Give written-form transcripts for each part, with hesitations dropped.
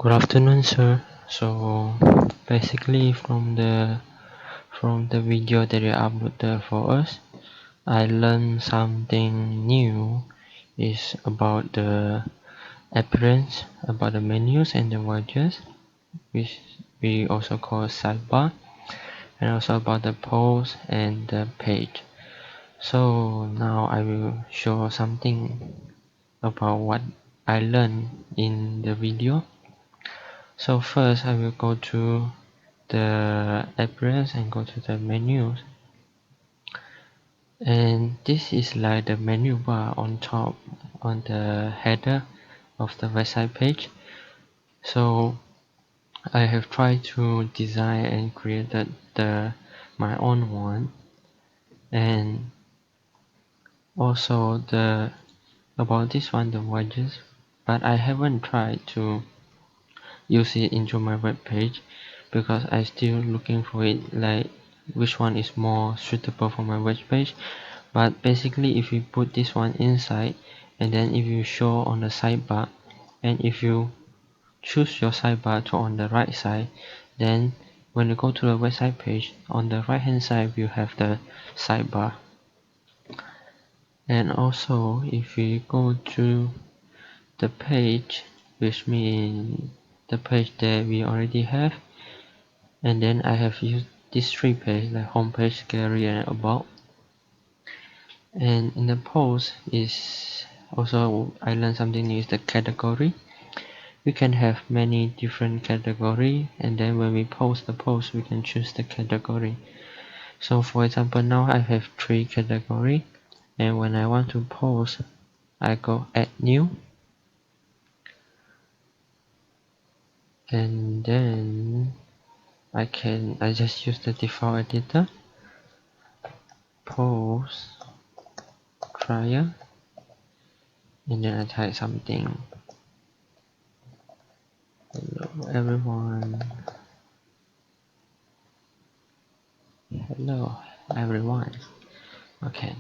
Good afternoon, sir. So basically, from the video that you uploaded for us, I learned something new. Is about the appearance, about the menus and the widgets, which we also call sidebar, and also about the post and the page. So now I will show something about what I learned in the video. So first I will go to the appearance and go to the menus, and this is like the menu bar on top on the header of the website page. So I have tried to design and created my own one, and also the about this one, the widgets, but I haven't tried to use it into my web page because I still looking for it, like which one is more suitable for my web page. But basically, if you put this one inside, and then if you show on the sidebar, and if you choose your sidebar to on the right side, then when you go to the website page, on the right hand side you have the sidebar. And also if we go to the page, which means the page that we already have, and then I have used these three pages, like home page, gallery, and about. And in the post is also I learned something new, is the category. We can have many different category, and then when we post the post, we can choose the category. So for example, now I have three category, and when I want to post, I go add new, and then I just use the default editor, post trial, and then I type something. Hello everyone. Hello everyone. Okay,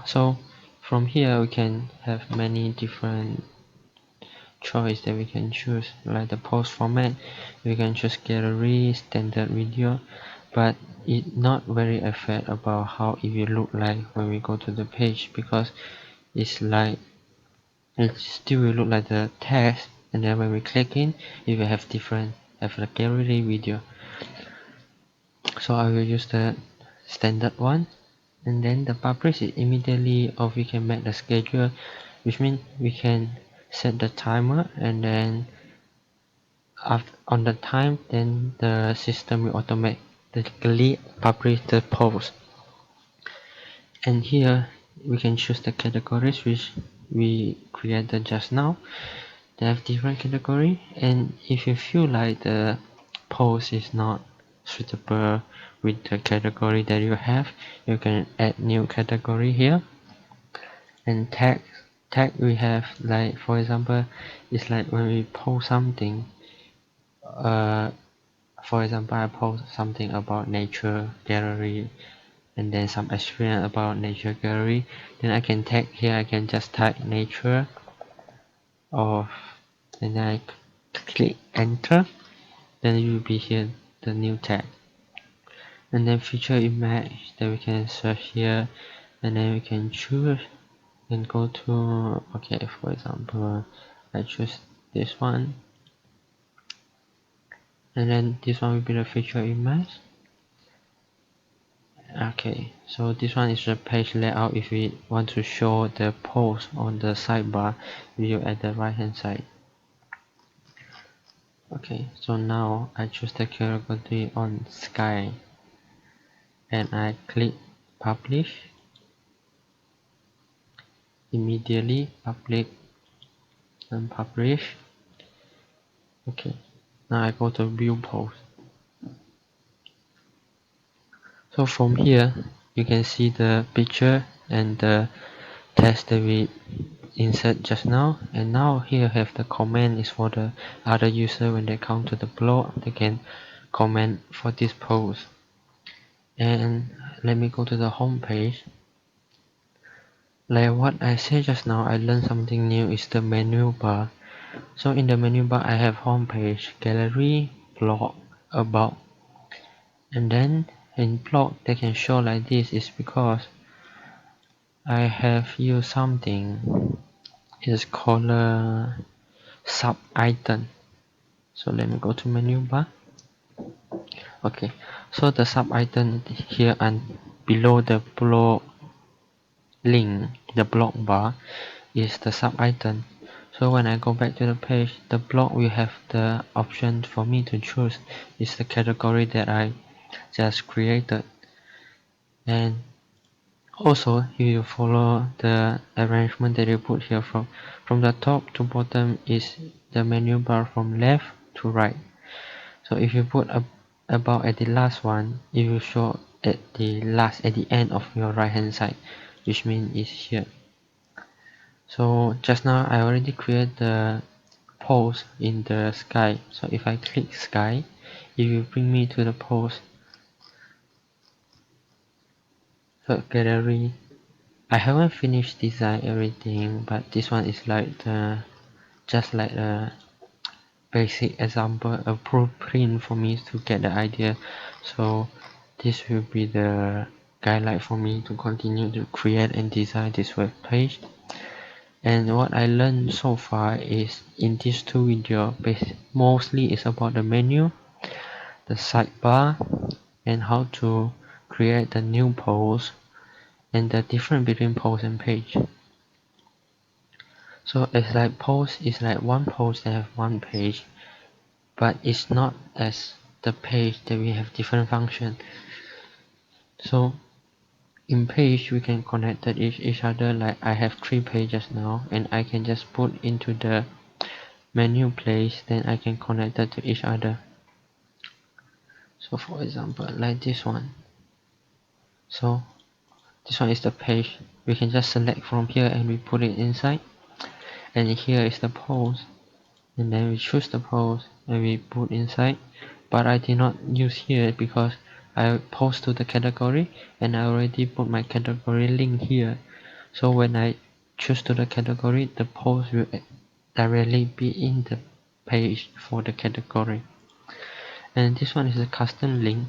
so from here we can have many different choice that we can choose, like the post format. We can choose gallery, standard video, but it not very affect about how it will look like when we go to the page, because it's like it still will look like the text, and then when we click in, it will have the gallery video. So I will use the standard one, and then the publish is immediately, or we can make the schedule, which means we can set the timer, and then after on the time, then the system will automatically publish the post. And here we can choose the categories which we created just now. They have different category, and if you feel like the post is not suitable with the category that you have, you can add new category here. And tag we have, like for example, it's like when we post something, for example, I post something about nature gallery, and then some experience about nature gallery, then I can tag here. I can just type nature, or and then I click enter, then it will be here the new tag. And then feature image that we can search here, and then we can choose and go to, okay, for example, I choose this one, and then this one will be the feature image. Okay, so this one is the page layout. If we want to show the post on the sidebar view at the right hand side. Okay, so now I choose the category on sky, and I click publish. Immediately public and publish. Okay, now I go to view post. So from here you can see the picture and the text that we insert just now, and now here have the comment is for the other user. When they come to the blog, they can comment for this post. And let me go to the home page. Like what I said just now, I learned something new, is the menu bar. So in the menu bar I have home page, gallery, blog, about, and then in blog they can show like this is because I have used something is called a sub item. So let me go to menu bar. Okay, so the sub item here and below the blog link, the blog bar is the sub item. So when I go back to the page, the blog will have the option for me to choose is the category that I just created. And also you follow the arrangement that you put here from the top to bottom is the menu bar from left to right. So if you put about at the last one, it will show at the end of your right hand side, which means is here. So just now I already created the pose in the sky. So if I click sky, it will bring me to the pose. So gallery. I haven't finished design everything, but this one is like the just like a basic example, a blueprint for me to get the idea. So this will be the guideline for me to continue to create and design this web page. And what I learned so far is in these two videos, mostly is about the menu, the sidebar, and how to create the new post and the difference between post and page. So it's like post is like one post that have one page, but it's not as the page that we have different function. So in page we can connect that each other, like I have 3 pages now and I can just put into the menu place, then I can connect that to each other. So for example like this one, so this one is the page, we can just select from here and we put it inside, and here is the post, and then we choose the post and we put inside. But I did not use here because I post to the category and I already put my category link here. So when I choose to the category, the post will directly be in the page for the category. And this one is a custom link.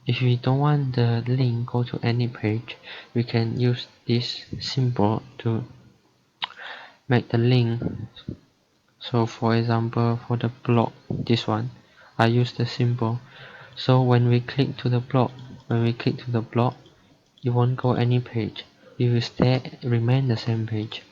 If we don't want the link go to any page, we can use this symbol to make the link. So for example, for the blog, this one, I use the symbol. So when we click to the blog, it won't go any page. It will remain the same page.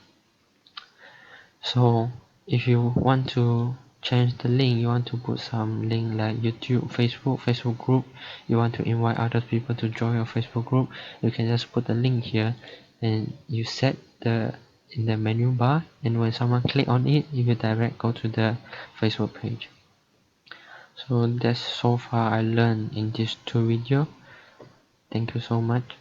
So if you want to change the link, you want to put some link like YouTube, Facebook group, you want to invite other people to join your Facebook group, you can just put the link here and you set in the menu bar, and when someone click on it, it will direct go to the Facebook page. So that's so far I learned in these 2 videos. Thank you so much.